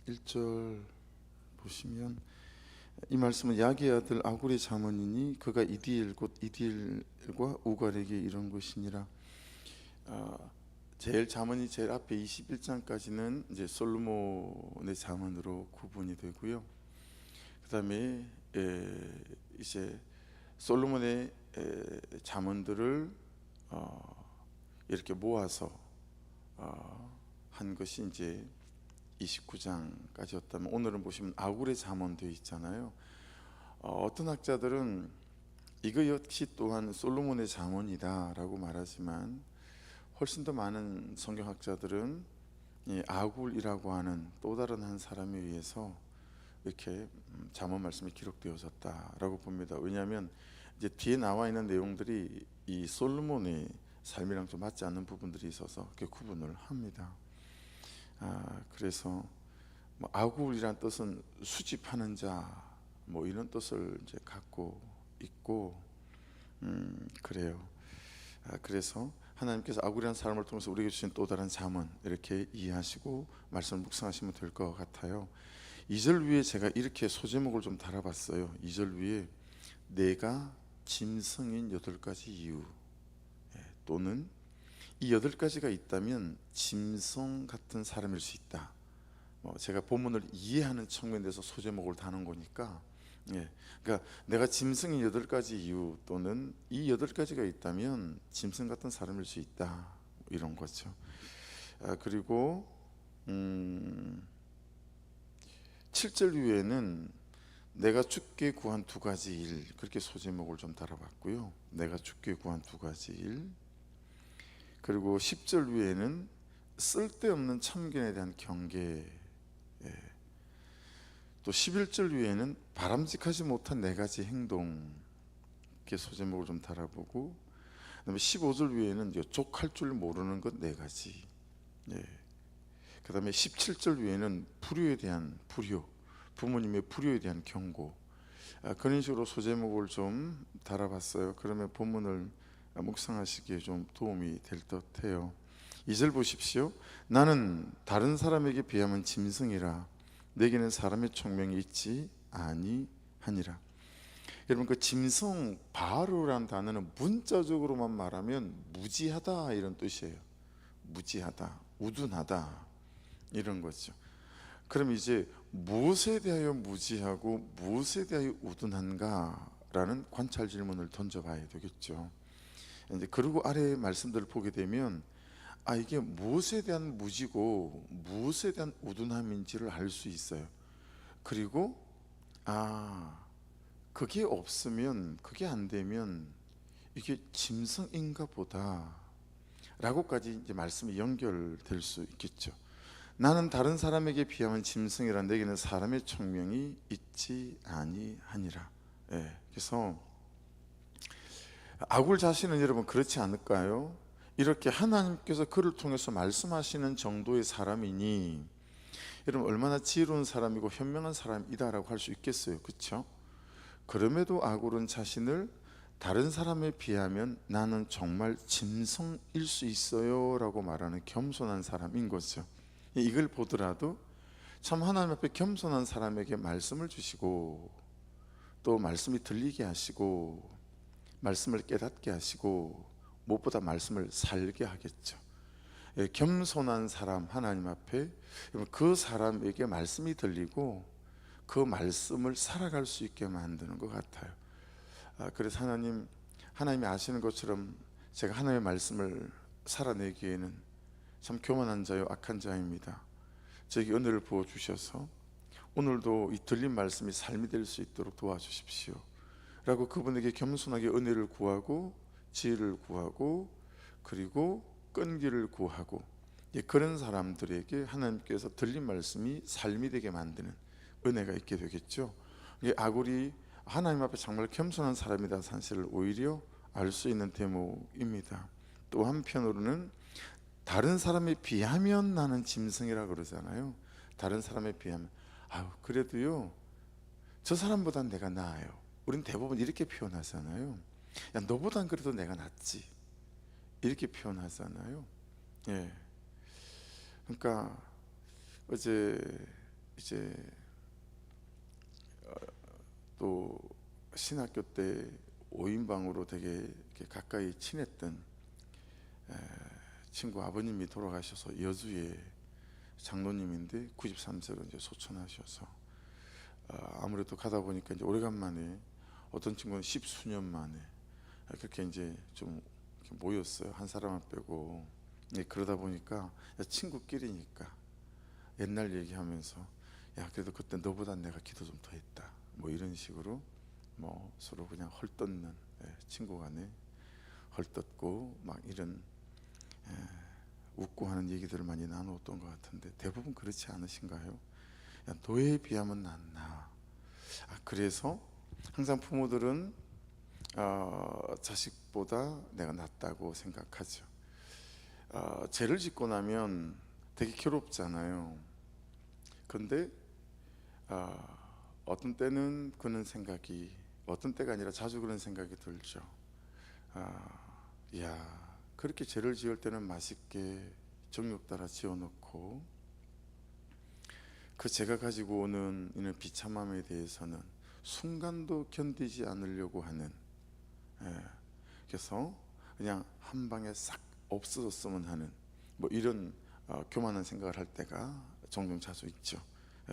1절 보시면 이 말씀은 야게의 아들 아굴의 자문이니 그가 이디엘 곧 이디엘과 우갈에게 이런 것이니라. 제일 자문이 제일 앞에 21장까지는 이제 솔로몬의 자문으로 구분이 되고요. 그다음에 이제 솔로몬의 자문들을 이렇게 모아서 한 것이 이제 29장까지였다면 오늘은 보시면 아굴의 잠언 되어 있잖아요. 어떤 학자들은 이거 역시 또한 솔로몬의 잠언이다라고 말하지만 훨씬 더 많은 성경학자들은 이 아굴이라고 하는 또 다른 한 사람에 의해서 이렇게 잠언 말씀이 기록되어졌다라고 봅니다. 왜냐하면 이제 뒤에 나와 있는 내용들이 이 솔로몬의 삶이랑 좀 맞지 않는 부분들이 있어서 이렇게 구분을 합니다. 그래서 뭐 아굴이란 뜻은 수집하는 자, 뭐 이런 뜻을 이제 갖고 있고, 그래요. 그래서 하나님께서 아굴이라는 사람을 통해서 우리에게 주신 또 다른 잠언 이렇게 이해하시고 말씀을 묵상하시면 될 것 같아요. 2절 위에 제가 이렇게 소제목을 좀 달아봤어요. 2절 위에 내가 짐승인 8가지 이유, 또는 이 8가지가 있다면 짐승 같은 사람일 수 있다. 제가 본문을 이해하는 측면에서 소제목을 다는 거니까, 그러니까 내가 짐승인 8가지 이유 또는 이 8가지가 있다면 짐승 같은 사람일 수 있다, 이런 거죠. 그리고 7절 위에는 내가 주께 구한 2가지 일, 그렇게 소제목을 좀 달아봤고요. 내가 주께 구한 2가지 일. 그리고 10절 위에는 쓸데없는 참견에 대한 경계, 또 11절 위에는 바람직하지 못한 4가지 행동, 이렇게 소제목을 좀 달아보고, 그다음에 15절 위에는 족할 줄 모르는 것 4가지, 그다음에 17절 위에는 불효에 대한 부모님의 불효에 대한 경고, 그런 식으로 소제목을 좀 달아봤어요. 그러면 본문을 묵상하시기에 좀 도움이 될 듯해요. 2절 보십시오. 나는 다른 사람에게 비하면 짐승이라 내게는 사람의 총명이 있지 아니하니라. 여러분, 그 짐승 바로라는 단어는 문자적으로만 말하면 무지하다 이런 뜻이에요. 무지하다, 우둔하다 이런 거죠. 그럼 이제 무엇에 대하여 무지하고 무엇에 대하여 우둔한가라는 관찰 질문을 던져봐야 되겠죠. 이제 그리고 아래의 말씀들을 보게 되면 이게 무엇에 대한 무지고 무엇에 대한 우둔함인지를 알 수 있어요. 그리고 그게 없으면, 그게 안 되면 이게 짐승인가 보다 라고까지 이제 말씀이 연결될 수 있겠죠. 나는 다른 사람에게 비하면 짐승이라 내게는 사람의 총명이 있지 아니하니라. 그래서 아굴 자신은 여러분 그렇지 않을까요? 이렇게 하나님께서 그를 통해서 말씀하시는 정도의 사람이니 여러분 얼마나 지혜로운 사람이고 현명한 사람이다라고 할 수 있겠어요, 그렇죠? 그럼에도 아굴은 자신을 다른 사람에 비하면 나는 정말 짐승일 수 있어요 라고 말하는 겸손한 사람인 거죠. 이걸 보더라도 참 하나님 앞에 겸손한 사람에게 말씀을 주시고 또 말씀이 들리게 하시고 말씀을 깨닫게 하시고 무엇보다 말씀을 살게 하겠죠. 겸손한 사람 하나님 앞에 그 사람에게 말씀이 들리고 그 말씀을 살아갈 수 있게 만드는 것 같아요. 그래서 하나님이 아시는 것처럼 제가 하나님의 말씀을 살아내기에는 참 교만한 자요 악한 자입니다. 저에게 은혜를 부어주셔서 오늘도 이 들린 말씀이 삶이 될 수 있도록 도와주십시오 라고 그분에게 겸손하게 은혜를 구하고 지혜를 구하고 그리고 끈기를 구하고, 그런 사람들에게 하나님께서 들린 말씀이 삶이 되게 만드는 은혜가 있게 되겠죠. 아굴이 하나님 앞에 정말 겸손한 사람이다 사실을 오히려 알 수 있는 대목입니다. 또 한편으로는 다른 사람에 비하면 나는 짐승이라 그러잖아요. 다른 사람에 비하면 그래도요 저 사람보단 내가 나아요. 우린 대부분 이렇게 표현하잖아요. 야, 너보단 그래도 내가 낫지, 이렇게 표현하잖아요. 그러니까 어제 이제 또 신학교 때 5인방으로 되게 이렇게 가까이 친했던 친구 아버님이 돌아가셔서 여주의 장로님인데 93세로 이제 소천하셔서 아무래도 가다 보니까 이제 오래간만에 어떤 친구는 10수년 만에 그렇게 이제 좀 이렇게 모였어요. 한 사람만 빼고. 그러다 보니까 친구끼리니까 옛날 얘기하면서 야 그래도 그때 너보다 내가 기도 좀 더 했다 뭐 이런 식으로 뭐 서로 그냥 헐뜯는 친구 간에 헐뜯고 막 이런 웃고 하는 얘기들을 많이 나누었던 것 같은데 대부분 그렇지 않으신가요? 야, 너에 비하면 낫나. 그래서 항상 부모들은 자식보다 내가 낫다고 생각하죠. 죄를 짓고 나면 되게 괴롭잖아요. 근데 어떤 때는 그런 생각이, 어떤 때가 아니라 자주 그런 생각이 들죠. 야 그렇게 죄를 지을 때는 맛있게 정욕 따라 지어놓고 그 죄가 가지고 오는 이런 비참함에 대해서는 순간도 견디지 않으려고 하는, 그래서 그냥 한 방에 싹 없어졌으면 하는 뭐 이런 교만한 생각을 할 때가 종종 자주 있죠.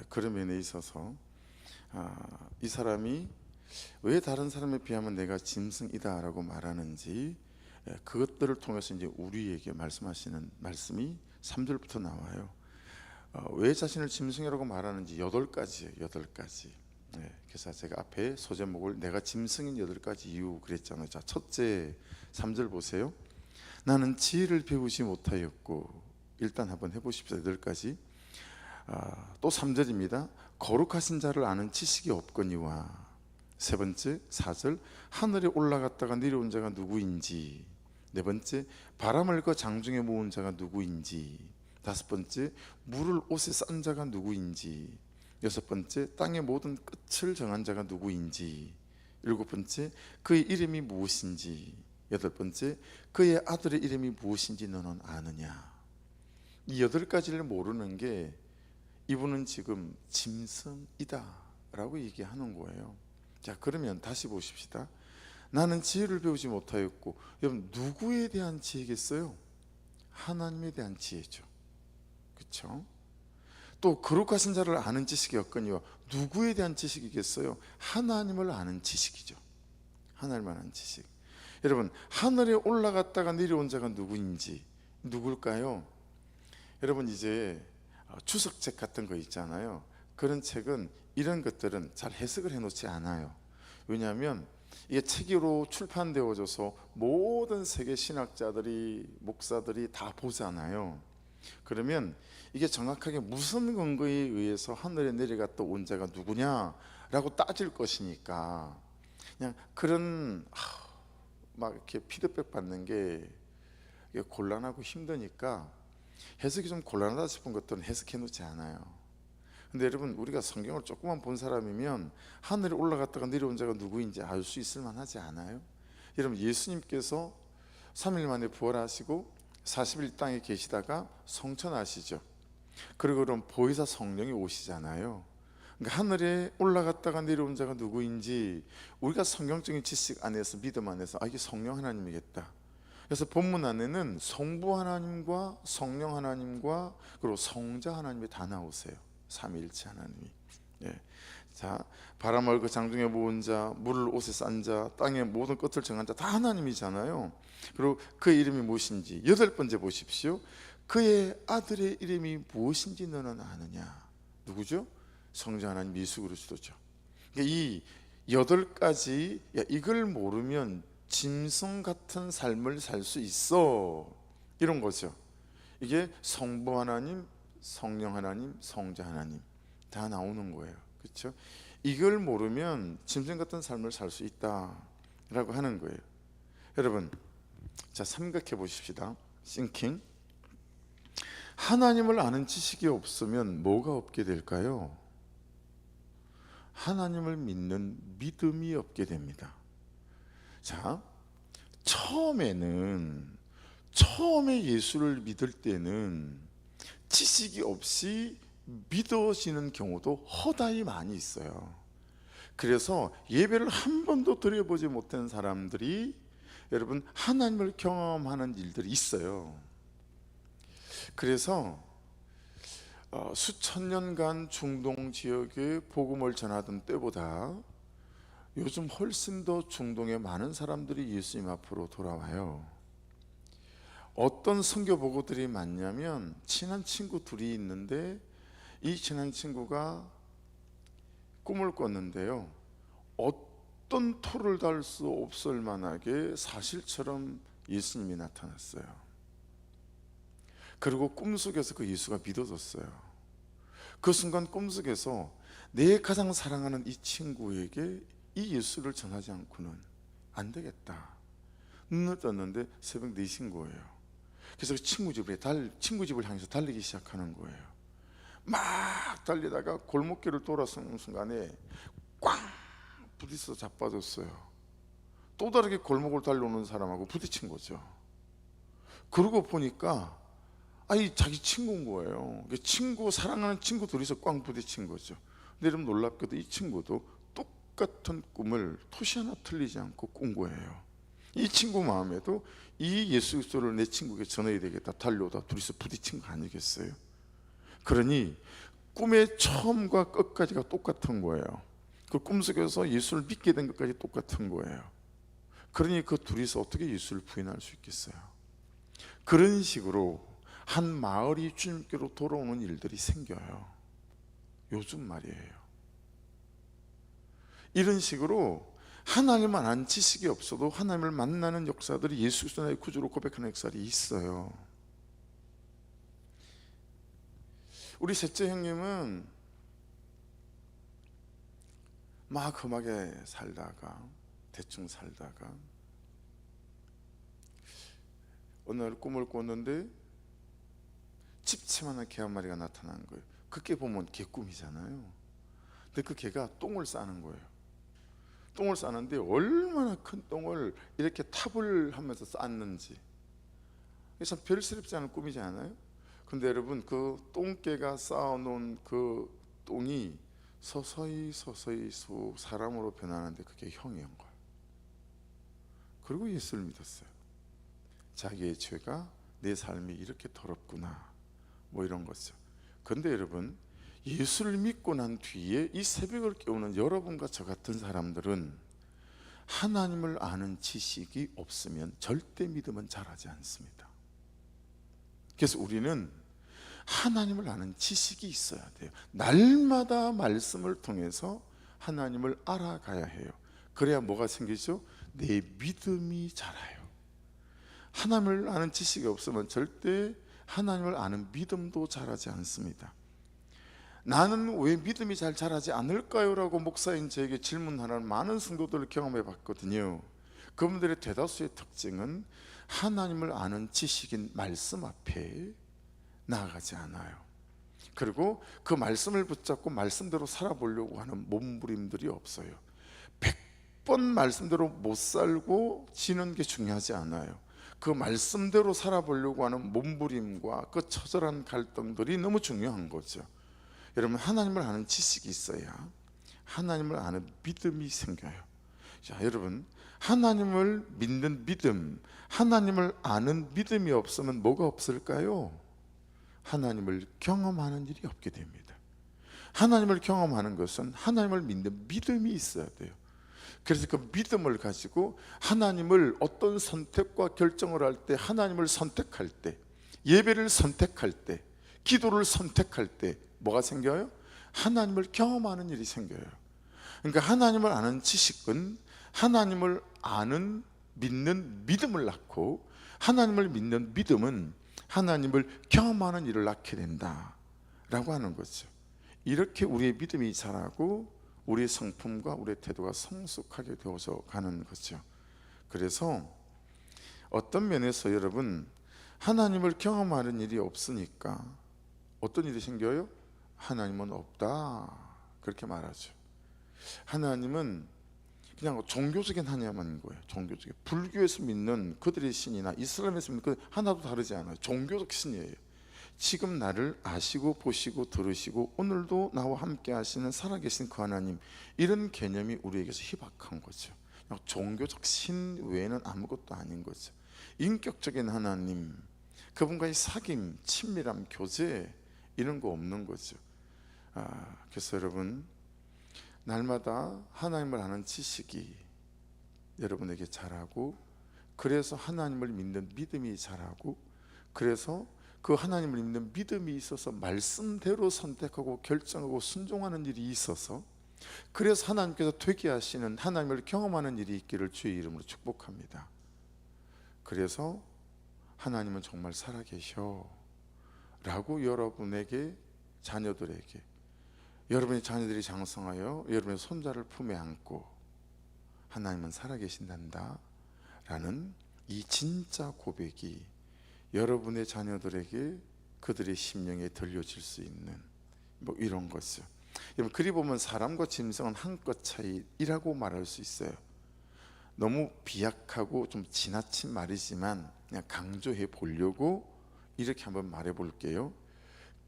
그런 면에 있어서 이 사람이 왜 다른 사람에 비하면 내가 짐승이다 라고 말하는지 그것들을 통해서 이제 우리에게 말씀하시는 말씀이 3절부터 나와요. 왜 자신을 짐승이라고 말하는지 8가지예요. 8가지. 그래서 제가 앞에 소제목을 내가 짐승인 8가지 이유 그랬잖아요. 자, 첫째 3절 보세요. 나는 지혜를 배우지 못하였고, 일단 한번 해보십시오. 8가지. 또 3절입니다. 거룩하신 자를 아는 지식이 없거니와. 세 번째 4절 하늘에 올라갔다가 내려온 자가 누구인지. 네 번째 바람을 그 장중에 모은 자가 누구인지. 다섯 번째 물을 옷에 싼 자가 누구인지. 여섯 번째 땅의 모든 끝을 정한 자가 누구인지. 일곱 번째 그의 이름이 무엇인지. 여덟 번째 그의 아들의 이름이 무엇인지 너는 아느냐. 이 8가지를 모르는 게 이분은 지금 짐승이다 라고 얘기하는 거예요. 자, 그러면 다시 보십시다. 나는 지혜를 배우지 못하였고, 여러분 누구에 대한 지혜겠어요? 하나님에 대한 지혜죠. 그렇죠? 또 거룩하신 자를 아는 지식이 없거니와. 누구에 대한 지식이겠어요? 하나님을 아는 지식이죠. 하나님을 아는 지식. 여러분 하늘에 올라갔다가 내려온 자가 누구인지. 누굴까요? 여러분 이제 주석책 같은 거 있잖아요. 그런 책은 이런 것들은 잘 해석을 해놓지 않아요. 왜냐하면 이게 책으로 출판되어져서 모든 세계 신학자들이, 목사들이 다 보잖아요. 그러면 이게 정확하게 무슨 근거에 의해서 하늘에 내려갔다 온 자가 누구냐라고 따질 것이니까 그냥 그런 막 이렇게 피드백 받는 게 곤란하고 힘드니까 해석이 좀 곤란하다 싶은 것들은 해석해 놓지 않아요. 근데 여러분 우리가 성경을 조금만 본 사람이면 하늘에 올라갔다가 내려온 자가 누구인지 알 수 있을 만하지 않아요? 여러분 예수님께서 3일 만에 부활하시고 40일 땅에 계시다가 성천하시죠. 그리고 그럼 보혜사 성령이 오시잖아요. 그러니까 하늘에 올라갔다가 내려온 자가 누구인지 우리가 성경적인 지식 안에서, 믿음 안에서 이게 성령 하나님이겠다. 그래서 본문 안에는 성부 하나님과 성령 하나님과 그리고 성자 하나님이 다 나오세요. 삼위일체 하나님이. 자, 바람을 그 장중에 모은 자, 물을 옷에 싼 자, 땅의 모든 끝을 정한 자 다 하나님이잖아요. 그리고 그의 이름이 무엇인지. 8번째 보십시오. 그의 아들의 이름이 무엇인지 너는 아느냐. 누구죠? 성자 하나님 예수 그리스도죠. 이 8가지, 이걸 모르면 짐승 같은 삶을 살 수 있어, 이런 거죠. 이게 성부 하나님, 성령 하나님, 성자 하나님 다 나오는 거예요. 그렇죠? 이걸 모르면 짐승 같은 삶을 살 수 있다라고 하는 거예요. 여러분, 자 생각해 보십시다. 싱킹. 하나님을 아는 지식이 없으면 뭐가 없게 될까요? 하나님을 믿는 믿음이 없게 됩니다. 자, 처음에 예수를 믿을 때는 지식이 없이 믿어지는 경우도 허다히 많이 있어요. 그래서 예배를 한 번도 드려보지 못한 사람들이 여러분 하나님을 경험하는 일들이 있어요. 그래서 수천 년간 중동 지역에 복음을 전하던 때보다 요즘 훨씬 더 중동에 많은 사람들이 예수님 앞으로 돌아와요. 어떤 선교 보고들이 많냐면, 친한 친구 둘이 있는데 이 친한 친구가 꿈을 꿨는데요, 어떤 토를 달 수 없을 만하게 사실처럼 예수님이 나타났어요. 그리고 꿈속에서 그 예수가 믿어졌어요. 그 순간 꿈속에서 내 가장 사랑하는 이 친구에게 이 예수를 전하지 않고는 안 되겠다. 눈을 떴는데 새벽 4시인 거예요. 그래서 친구 집을 향해서 달리기 시작하는 거예요. 막 달리다가 골목길을 돌아서는 순간에 꽝 부딪혀 자빠졌어요. 또 다르게 골목을 달려오는 사람하고 부딪힌 거죠. 그러고 보니까 자기 친구인 거예요. 친구, 사랑하는 친구 둘이서 꽝 부딪힌 거죠. 근데 여러분 놀랍게도 이 친구도 똑같은 꿈을 토시 하나 틀리지 않고 꾼 거예요. 이 친구 마음에도 이 예수 그리스도를 내 친구에게 전해야 되겠다, 달려오다 둘이서 부딪힌 거 아니겠어요? 그러니 꿈의 처음과 끝까지가 똑같은 거예요. 그 꿈속에서 예수를 믿게 된 것까지 똑같은 거예요. 그러니 그 둘이서 어떻게 예수를 부인할 수 있겠어요? 그런 식으로 한 마을이 주님께로 돌아오는 일들이 생겨요. 요즘 말이에요. 이런 식으로 하나님을 아는 지식이 없어도 하나님을 만나는 역사들이 예수 그리스도 나의 구주로 고백하는 역사들이 있어요. 우리 셋째 형님은 막 험하게 살다가 대충 살다가 어느 날 꿈을 꿨는데 집채만한 개 한 마리가 나타난 거예요. 그 개 보면 개꿈이잖아요. 근데 그 개가 똥을 싸는 거예요. 똥을 싸는데 얼마나 큰 똥을 이렇게 탑을 하면서 쌌는지, 참 별스럽지 않은 꿈이지 않아요? 근데 여러분 그 똥개가 쌓아놓은 그 똥이 서서히 사람으로 변하는데 그게 형이인 거예요. 그리고 예수를 믿었어요. 자기의 죄가 내 삶이 이렇게 더럽구나, 뭐 이런 거죠. 근데 여러분 예수를 믿고 난 뒤에 이 새벽을 깨우는 여러분과 저 같은 사람들은 하나님을 아는 지식이 없으면 절대 믿음은 자라지 않습니다. 그래서 우리는 하나님을 아는 지식이 있어야 돼요. 날마다 말씀을 통해서 하나님을 알아가야 해요. 그래야 뭐가 생기죠? 내 믿음이 자라요. 하나님을 아는 지식이 없으면 절대 하나님을 아는 믿음도 자라지 않습니다. 나는 왜 믿음이 잘 자라지 않을까요? 라고 목사인 저에게 질문하는 많은 성도들을 경험해 봤거든요. 그분들의 대다수의 특징은 하나님을 아는 지식인 말씀 앞에 나아가지 않아요. 그리고 그 말씀을 붙잡고 말씀대로 살아보려고 하는 몸부림들이 없어요. 100번 말씀대로 못 살고 지는 게 중요하지 않아요. 그 말씀대로 살아보려고 하는 몸부림과 그 처절한 갈등들이 너무 중요한 거죠. 여러분 하나님을 아는 지식이 있어야 하나님을 아는 믿음이 생겨요. 자, 여러분 하나님을 믿는 믿음, 하나님을 아는 믿음이 없으면 뭐가 없을까요? 하나님을 경험하는 일이 없게 됩니다. 하나님을 경험하는 것은 하나님을 믿는 믿음이 있어야 돼요. 그래서 그 믿음을 가지고 하나님을 어떤 선택과 결정을 할 때, 하나님을 선택할 때, 예배를 선택할 때, 기도를 선택할 때 뭐가 생겨요? 하나님을 경험하는 일이 생겨요. 그러니까 하나님을 아는 지식은 하나님을 아는 믿는 믿음을 낳고, 하나님을 믿는 믿음은 하나님을 경험하는 일을 낳게 된다라고 하는 거죠. 이렇게 우리의 믿음이 자라고 우리의 성품과 우리의 태도가 성숙하게 되어서 가는 거죠. 그래서 어떤 면에서 여러분 하나님을 경험하는 일이 없으니까 어떤 일이 생겨요? 하나님은 없다, 그렇게 말하죠. 하나님은 그냥 종교적인 하나님인 거예요. 종교적인, 불교에서 믿는 그들의 신이나 이슬람에서 믿는 그 하나도 다르지 않아요. 종교적 신이에요. 지금 나를 아시고 보시고 들으시고 오늘도 나와 함께 하시는 살아계신 그 하나님, 이런 개념이 우리에게서 희박한 거죠. 그냥 종교적 신 외에는 아무것도 아닌 거죠. 인격적인 하나님, 그분과의 사귐, 친밀함, 교제, 이런 거 없는 거죠. 그래서 여러분, 날마다 하나님을 아는 지식이 여러분에게 자라고, 그래서 하나님을 믿는 믿음이 자라고, 그래서 그 하나님을 믿는 믿음이 있어서 말씀대로 선택하고 결정하고 순종하는 일이 있어서, 그래서 하나님께서 되게 하시는, 하나님을 경험하는 일이 있기를 주의 이름으로 축복합니다. 그래서 하나님은 정말 살아계셔 라고 여러분에게, 자녀들에게, 여러분의 자녀들이 장성하여 여러분의 손자를 품에 안고 하나님은 살아계신단다 라는 이 진짜 고백이 여러분의 자녀들에게 그들의 심령에 들려질 수 있는 이런 거죠. 여러분, 그리 보면 사람과 짐승은 한끗 차이라고 말할 수 있어요. 너무 비약하고 좀 지나친 말이지만 그냥 강조해 보려고 이렇게 한번 말해 볼게요.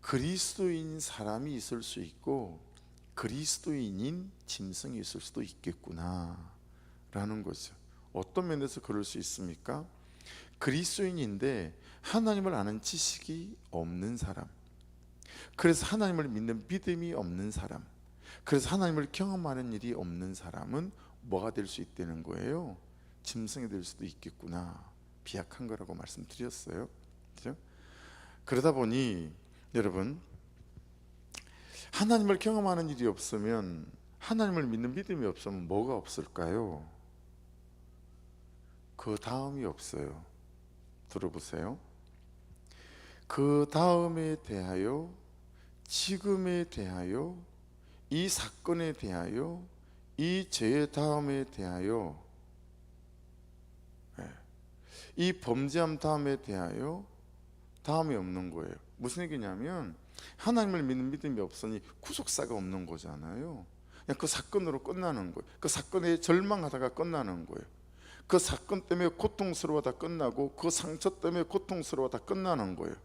그리스도인 사람이 있을 수 있고 그리스도인인 짐승이 있을 수도 있겠구나 라는 거죠. 어떤 면에서 그럴 수 있습니까? 그리스도인인데 하나님을 아는 지식이 없는 사람, 그래서 하나님을 믿는 믿음이 없는 사람, 그래서 하나님을 경험하는 일이 없는 사람은 뭐가 될 수 있다는 거예요? 짐승이 될 수도 있겠구나, 비약한 거라고 말씀드렸어요. 그렇죠? 그러다 보니 여러분, 하나님을 경험하는 일이 없으면, 하나님을 믿는 믿음이 없으면 뭐가 없을까요? 그 다음이 없어요. 들어보세요. 그 다음에 대하여, 지금에 대하여, 이 사건에 대하여, 이 죄의 다음에 대하여, 이 범죄함 다음에 대하여 다음이 없는 거예요. 무슨 얘기냐면 하나님을 믿는 믿음이 없으니 구속사가 없는 거잖아요. 그냥 그 사건으로 끝나는 거예요. 그 사건에 절망하다가 끝나는 거예요. 그 사건 때문에 고통스러워하다 끝나고, 그 상처 때문에 고통스러워하다 끝나는 거예요.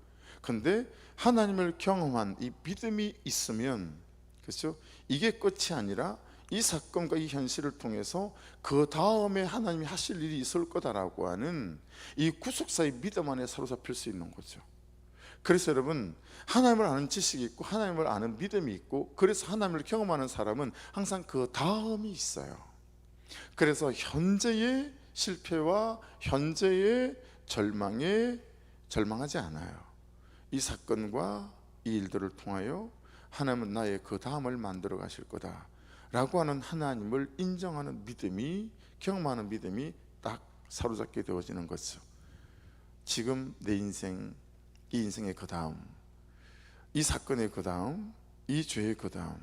근데 하나님을 경험한 이 믿음이 있으면, 그렇죠? 이게 끝이 아니라 이 사건과 이 현실을 통해서 그 다음에 하나님이 하실 일이 있을 거다라고 하는 이 구속사의 믿음 안에 사로잡힐 수 있는 거죠. 그래서 여러분, 하나님을 아는 지식이 있고 하나님을 아는 믿음이 있고, 그래서 하나님을 경험하는 사람은 항상 그 다음이 있어요. 그래서 현재의 실패와 현재의 절망에 절망하지 않아요. 이 사건과 이 일들을 통하여 하나님은 나의 그 다음을 만들어 가실 거다 라고 하는 하나님을 인정하는 믿음이, 경험하는 믿음이 딱 사로잡게 되어지는 거죠. 지금 내 인생, 이 인생의 그 다음, 이 사건의 그 다음, 이 죄의 그 다음,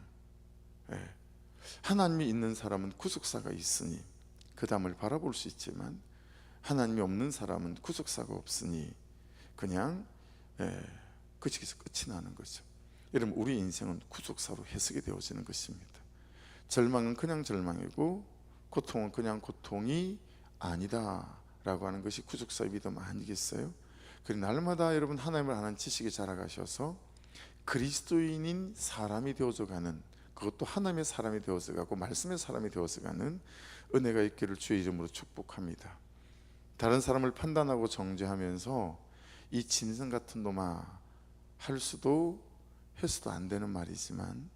하나님이 있는 사람은 구속사가 있으니 그 다음을 바라볼 수 있지만, 하나님이 없는 사람은 구속사가 없으니 그냥 그치기서 끝이 나는 거죠. 여러분, 우리 인생은 구속사로 해석이 되어지는 것입니다. 절망은 그냥 절망이고 고통은 그냥 고통이 아니다 라고 하는 것이 구속사의 믿음 아니겠어요? 그리고 날마다 여러분, 하나님을 아는 지식이 자라가셔서 그리스도인인 사람이 되어져 가는, 그것도 하나님의 사람이 되어져 가고 말씀의 사람이 되어져 가는 은혜가 있기를 주의 이름으로 축복합니다. 다른 사람을 판단하고 정죄하면서 이 짐승 같은 놈아 할 수도 해서도 안 되는 말이지만,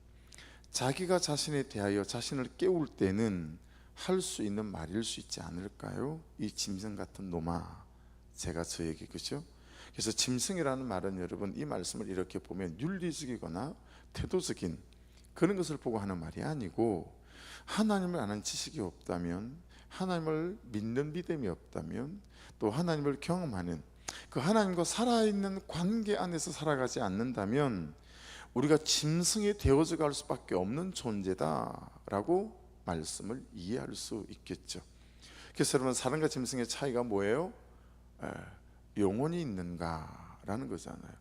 자기가 자신에 대하여 자신을 깨울 때는 할 수 있는 말일 수 있지 않을까요? 이 짐승 같은 놈아, 제가 저에게, 그죠? 그래서 짐승이라는 말은 여러분, 이 말씀을 이렇게 보면 윤리적이거나 태도적인 그런 것을 보고 하는 말이 아니고, 하나님을 아는 지식이 없다면, 하나님을 믿는 믿음이 없다면, 또 하나님을 경험하는 그 하나님과 살아있는 관계 안에서 살아가지 않는다면 우리가 짐승이 되어져 갈 수밖에 없는 존재다라고 말씀을 이해할 수 있겠죠. 그래서 여러분, 사람과 짐승의 차이가 뭐예요? 영혼이 있는가라는 거잖아요.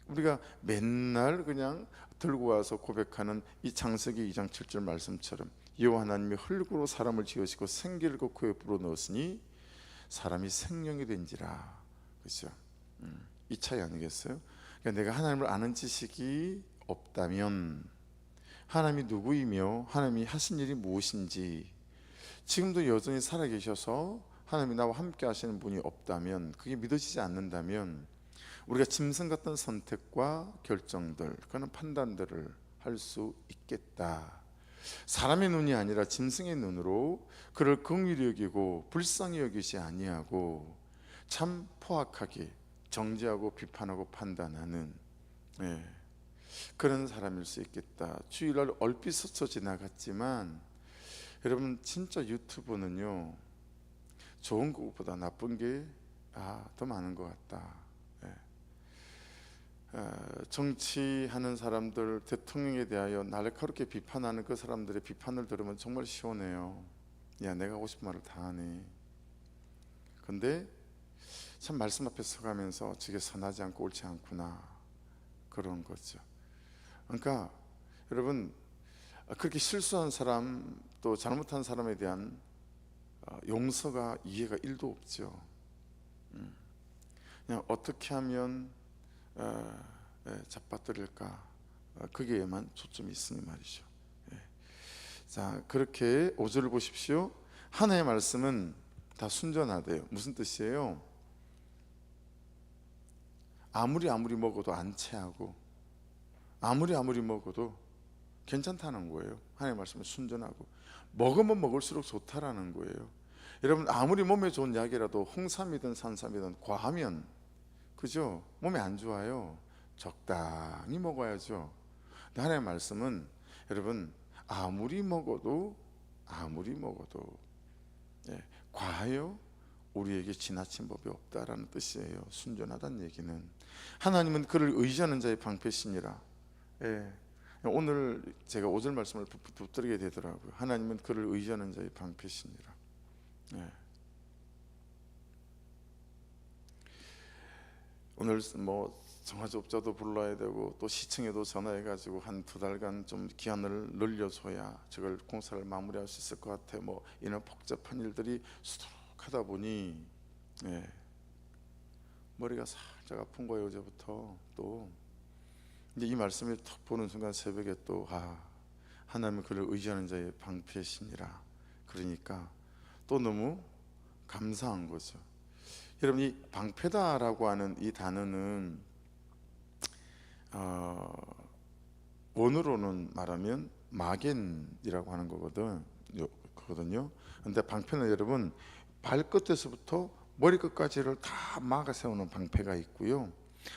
우리가 맨날 그냥 들고 와서 고백하는 이 창세기 2장 7절 말씀처럼, 여호와 하나님이 흙으로 사람을 지으시고 생기를 그 코에 불어넣으시니 사람이 생명이 된지라. 그렇죠? 이 차이 아니겠어요? 그러니까 내가 하나님을 아는 지식이 없다면, 하나님이 누구이며 하나님이 하신 일이 무엇인지, 지금도 여전히 살아계셔서 하나님이 나와 함께 하시는 분이 없다면, 그게 믿어지지 않는다면 우리가 짐승 같은 선택과 결정들, 그런 판단들을 할 수 있겠다. 사람의 눈이 아니라 짐승의 눈으로 그를 긍휼히 여기고 불쌍히 여기지 아니하고 참 포악하게 정죄하고 비판하고 판단하는, 그런 사람일 수 있겠다. 주일날 얼핏 스쳐 지나갔지만 여러분, 진짜 유튜브는요, 좋은 것보다 나쁜 게 더 많은 것 같다. 정치하는 사람들, 대통령에 대하여 날카롭게 비판하는 그 사람들의 비판을 들으면 정말 시원해요. 야, 내가 하고 싶은 말을 다 하네. 근데 참 말씀 앞에 서가면서 저게 선하지 않고 옳지 않구나, 그런 거죠. 그러니까 여러분, 그렇게 실수한 사람, 또 잘못한 사람에 대한 용서가, 이해가 1도 없죠. 그냥 어떻게 하면 잡아뜨릴까, 거기에만 초점이 있으니 말이죠. 자, 그렇게 5절을 보십시오. 하나님의 말씀은 다 순전하대요. 무슨 뜻이에요? 아무리 먹어도 안 체하고 아무리 먹어도 괜찮다는 거예요. 하나님의 말씀은 순전하고 먹으면 먹을수록 좋다라는 거예요. 여러분, 아무리 몸에 좋은 약이라도 홍삼이든 산삼이든 과하면, 그죠? 몸에 안 좋아요. 적당히 먹어야죠. 근데 하나님의 말씀은 여러분, 아무리 먹어도 과하여 우리에게 지나친 법이 없다라는 뜻이에요. 순전하다는 얘기는, 하나님은 그를 의지하는 자의 방패시니라. 오늘 제가 5절 말씀을 붙들게 되더라고요. 하나님은 그를 의지하는 자의 방패시니라. 오늘 뭐 정화조업자도 불러야 되고 또 시청에도 전화해가지고 한 2달간 좀 기한을 늘려줘야 저걸 공사를 마무리할 수 있을 것 같아. 뭐 이런 복잡한 일들이 수두룩하다 보니 머리가 살짝 아픈 거예요, 어제부터. 또 이제 이 말씀을 탁 보는 순간 새벽에 또 하나님은 그를 의지하는 자의 방패시니라. 그러니까 또 너무 감사한 거죠. 여러분, 이 방패다라고 하는 이 단어는 원어로는 말하면 마겐이라고 하는 거거든요. 근데 방패는 여러분, 발끝에서부터 머리끝까지를 다 막아 세우는 방패가 있고요,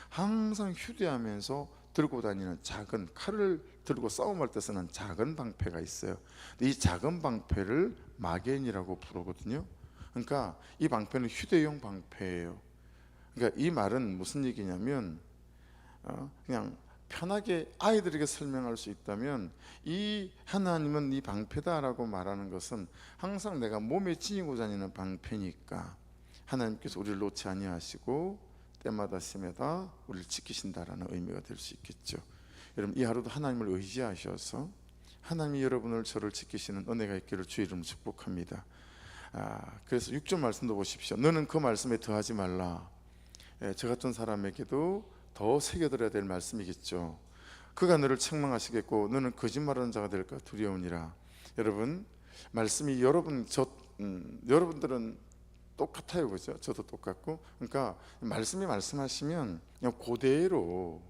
항상 휴대하면서 들고 다니는 작은 칼을 들고 싸움할 때 쓰는 작은 방패가 있어요. 이 작은 방패를 마겐이라고 부르거든요. 그러니까 이 방패는 휴대용 방패예요. 그러니까 이 말은 무슨 얘기냐면, 그냥 편하게 아이들에게 설명할 수 있다면, 이 하나님은 이 방패다라고 말하는 것은 항상 내가 몸에 지니고 다니는 방패니까 하나님께서 우리를 놓지 아니하시고 때마다 심에다 우리를 지키신다라는 의미가 될 수 있겠죠. 여러분, 이 하루도 하나님을 의지하셔서 하나님이 여러분을, 저를 지키시는 은혜가 있기를 주의 이름으로 축복합니다. 그래서 6절 말씀도 보십시오. 너는 그 말씀에 더하지 말라. 저 같은 사람에게도 더 새겨들어야 될 말씀이겠죠. 그가 너를 책망하시겠고 너는 거짓말하는 자가 될까 두려우니라. 여러분, 말씀이 여러분들은 똑같아요, 그죠? 저도 똑같고. 그러니까 말씀이 말씀하시면 그냥 그대로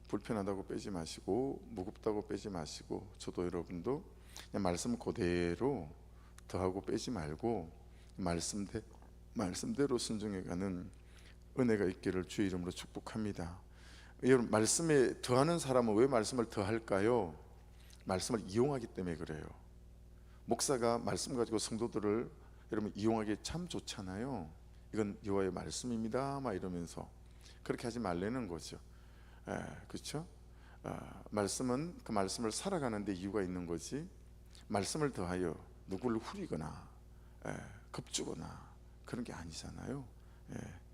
불편하다고 빼지 마시고 무겁다고 빼지 마시고, 저도 여러분도 그냥 말씀 그대로 더하고 빼지 말고 말씀대로 순종해가는 은혜가 있기를 주의 이름으로 축복합니다. 여러분, 말씀에 더하는 사람은 왜 말씀을 더할까요? 말씀을 이용하기 때문에 그래요. 목사가 말씀 가지고 성도들을 여러분 이용하기 참 좋잖아요. 이건 여호와의 말씀입니다 막 이러면서. 그렇게 하지 말라는 거죠. 그렇죠? 말씀은 그 말씀을 살아가는 데 이유가 있는 거지, 말씀을 더하여 누구를 후리거나 겁주거나 그런 게 아니잖아요.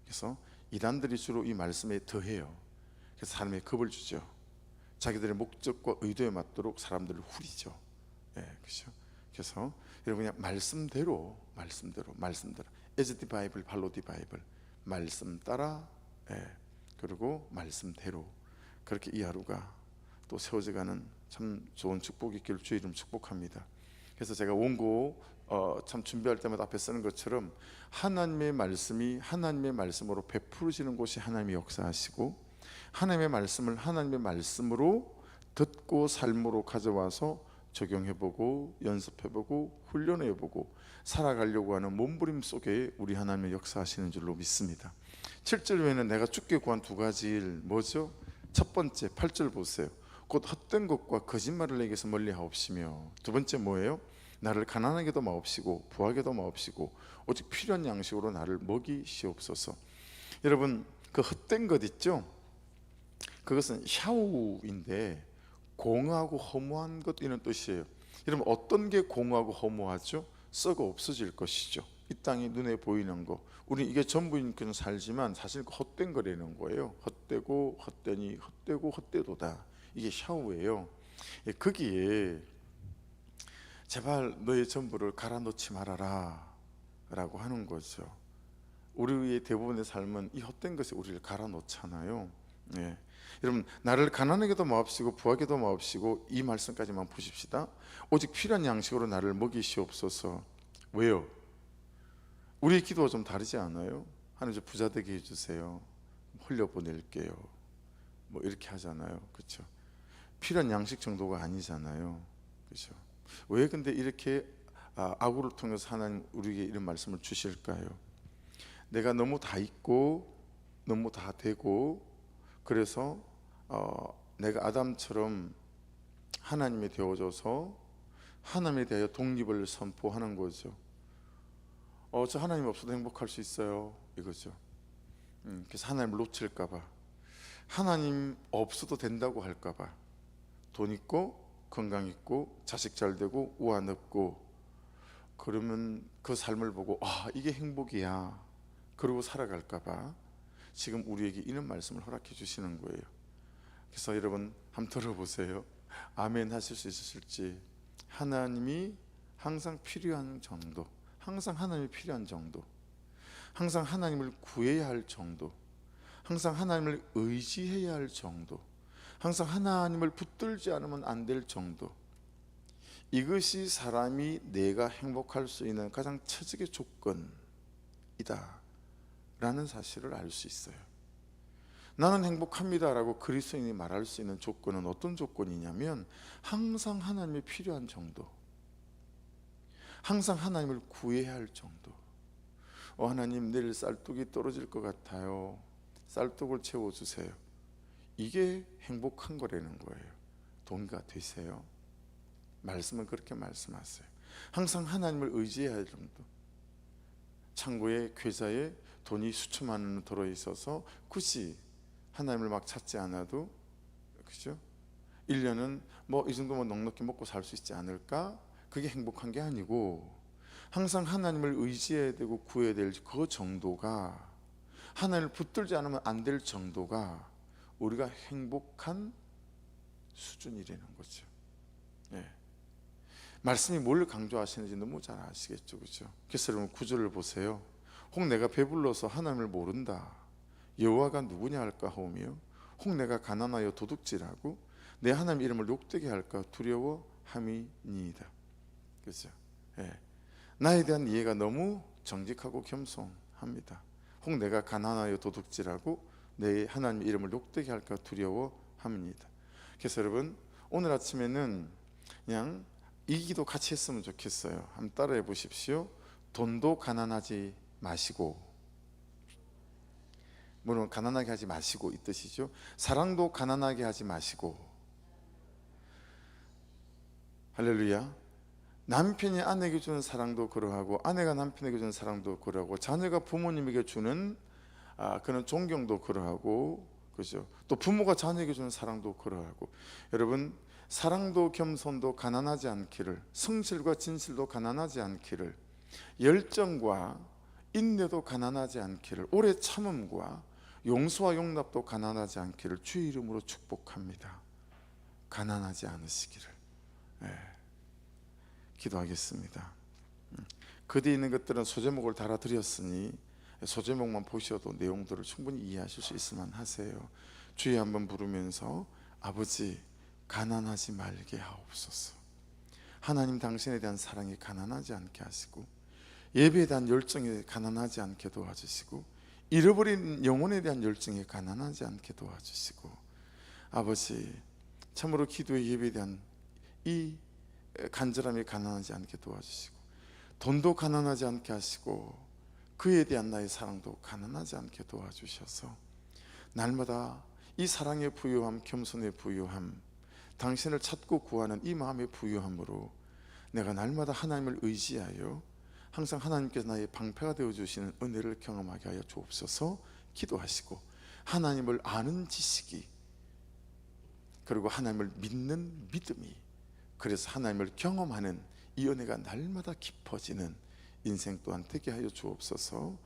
그래서 이단들이 주로 이 말씀에 더해요. 그래서 사람에 겁을 주죠. 자기들의 목적과 의도에 맞도록 사람들을 후리죠. 그렇죠? 그래서 여러분, 그냥 말씀대로 as the Bible, follow the Bible, 말씀 따라, 그리고 말씀대로 그렇게 이 하루가 또 세워져가는 참 좋은 축복이 있기를 주의 이름 축복합니다. 그래서 제가 원고 참 준비할 때마다 앞에 쓰는 것처럼 하나님의 말씀이 하나님의 말씀으로 베풀어지는 곳이 하나님의 역사하시고, 하나님의 말씀을 하나님의 말씀으로 듣고 삶으로 가져와서 적용해보고 연습해보고 훈련해보고 살아가려고 하는 몸부림 속에 우리 하나님의 역사하시는 줄로 믿습니다. 7절 외에는 내가 주께 구한 두 가지 일 뭐죠? 첫 번째 8절 보세요. 곧 헛된 것과 거짓말을 내게서 멀리 하옵시며, 두 번째 뭐예요? 나를 가난하게도 마옵시고 부하게도 마옵시고 오직 필요한 양식으로 나를 먹이시옵소서. 여러분, 그 헛된 것 있죠? 그것은 샤우인데 공허하고 허무한 것 이런 뜻이에요. 여러분, 어떤 게 공허하고 허무하죠? 썩어 없어질 것이죠. 이 땅이 눈에 보이는 거, 우리 이게 전부인 그는 살지만 사실 헛된 거라는 거예요. 헛되고 헛되니 헛되고 헛되도다. 이게 샤우예요. 거기에 제발 너의 전부를 갈아 넣지 말아라 라고 하는 거죠. 우리의 대부분의 삶은 이 헛된 것에 우리를 갈아 넣잖아요. 여러분, 나를 가난하게도 마옵시고 부하게도 마옵시고, 이 말씀까지만 보십시다. 오직 필요한 양식으로 나를 먹이시옵소서. 왜요? 우리의 기도가 좀 다르지 않아요? 하나님 저 부자 되게 해주세요, 흘려보낼게요, 뭐 이렇게 하잖아요. 그렇죠? 필요한 양식 정도가 아니잖아요. 그렇죠? 왜 근데 이렇게 아구를 통해서 하나님 우리에게 이런 말씀을 주실까요? 내가 너무 다 있고 너무 다 되고, 그래서 내가 아담처럼 하나님이 되어져서 하나님에 대하여 독립을 선포하는 거죠. 저 하나님 없어도 행복할 수 있어요, 이거죠. 그래서 하나님을 놓칠까봐, 하나님 없어도 된다고 할까봐, 돈 있고 건강 있고 자식 잘 되고 우환 없고, 그러면 그 삶을 보고 이게 행복이야 그러고 살아갈까봐 지금 우리에게 이런 말씀을 허락해 주시는 거예요. 그래서 여러분 한번 들어보세요. 아멘 하실 수 있으실지. 하나님이 항상 필요한 정도, 항상 하나님이 필요한 정도, 항상 하나님을 구해야 할 정도, 항상 하나님을 의지해야 할 정도, 항상 하나님을 붙들지 않으면 안 될 정도, 이것이 사람이 내가 행복할 수 있는 가장 최적의 조건이다 라는 사실을 알 수 있어요. 나는 행복합니다 라고 그리스도인이 말할 수 있는 조건은 어떤 조건이냐면, 항상 하나님이 필요한 정도, 항상 하나님을 구해야 할 정도. 하나님, 내일 쌀떡이 떨어질 것 같아요, 쌀떡을 채워주세요. 이게 행복한 거라는 거예요. 동의가 되세요? 말씀은 그렇게 말씀하세요. 항상 하나님을 의지해야 할 정도. 창고에 계좌에 돈이 수천만 원 들어있어서 굳이 하나님을 막 찾지 않아도, 그죠? 1년은 뭐 이 정도면 넉넉히 먹고 살 수 있지 않을까? 그게 행복한 게 아니고, 항상 하나님을 의지해야 되고 구해야 될 그 정도가, 하나님을 붙들지 않으면 안 될 정도가 우리가 행복한 수준이라는 거죠. 말씀이 뭘 강조하시는지 너무 잘 아시겠죠, 그렇죠? 그래서 여러분 9절을 보세요. 혹 내가 배불러서 하나님을 모른다, 여호와가 누구냐 할까 하오며, 혹 내가 가난하여 도둑질하고 내 하나님 이름을 욕되게 할까 두려워함이니이다. 그렇죠? 나에 대한 이해가 너무 정직하고 겸손합니다. 혹 내가 가난하여 도둑질하고 내 하나님 이름을 욕되게 할까 두려워합니다. 그래서 여러분 오늘 아침에는 그냥 이 기도 같이 했으면 좋겠어요. 한번 따라해 보십시오. 돈도 가난하지 마시고, 물론 가난하게 하지 마시고 이 뜻이죠. 사랑도 가난하게 하지 마시고, 할렐루야. 남편이 아내에게 주는 사랑도 그러하고, 아내가 남편에게 주는 사랑도 그러하고, 자녀가 부모님에게 주는 그런 존경도 그러하고, 그죠? 또 부모가 자녀에게 주는 사랑도 그러하고. 여러분, 사랑도 겸손도 가난하지 않기를, 성실과 진실도 가난하지 않기를, 열정과 인내도 가난하지 않기를, 오래 참음과 용서와 용납도 가난하지 않기를 주의 이름으로 축복합니다. 가난하지 않으시기를. 기도하겠습니다. 그 뒤에 있는 것들은 소제목을 달아드렸으니 소제목만 보셔도 내용들을 충분히 이해하실 수 있을 만하세요. 주여 한번 부르면서 아버지 가난하지 말게 하옵소서. 하나님 당신에 대한 사랑이 가난하지 않게 하시고 예배에 대한 열정이 가난하지 않게 도와주시고 잃어버린 영혼에 대한 열정이 가난하지 않게 도와주시고 아버지 참으로 기도의 예배에 대한 이 간절함이 가난하지 않게 도와주시고 돈도 가난하지 않게 하시고 그에 대한 나의 사랑도 가난하지 않게 도와주셔서 날마다 이 사랑의 부유함, 겸손의 부유함, 당신을 찾고 구하는 이 마음의 부유함으로 내가 날마다 하나님을 의지하여 항상 하나님께서 나의 방패가 되어주시는 은혜를 경험하게 하여 주옵소서. 기도하시고 하나님을 아는 지식이 그리고 하나님을 믿는 믿음이 그래서 하나님을 경험하는 이 은혜가 날마다 깊어지는 인생 또한 되게 하여 주옵소서.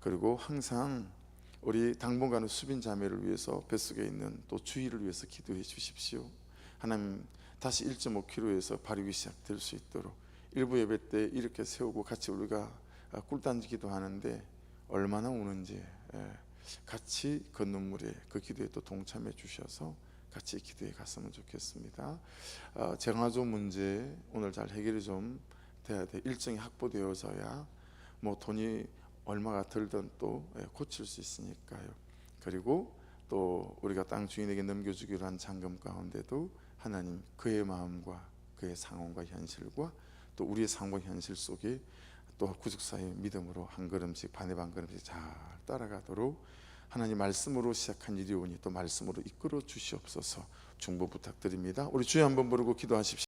그리고 항상 우리 당분간은 수빈 자매를 위해서 뱃속에 있는 또 주희를 위해서 기도해 주십시오. 하나님 다시 1.5kg에서 발육이 시작될 수 있도록 일부 예배 때 이렇게 세우고 같이 우리가 꿀단지기도 하는데 얼마나 우는지 같이 그 눈물에 그 기도에 또 동참해 주셔서 같이 기도해 갔으면 좋겠습니다. 정화조 문제 오늘 잘 해결이 좀 돼야 돼. 일정이 확보되어져야 뭐 돈이 얼마가 들든 또 고칠 수 있으니까요. 그리고 또 우리가 땅 주인에게 넘겨주기로 한 잔금 가운데도 하나님 그의 마음과 그의 상황과 현실과 또 우리의 상황과 현실 속에 또 구속사의 믿음으로 한 걸음씩 반에 반 걸음씩 잘 따라가도록 하나님 말씀으로 시작한 일이 오니 또 말씀으로 이끌어 주시옵소서. 중보 부탁드립니다. 우리 주여 한번 부르고 기도하십시오.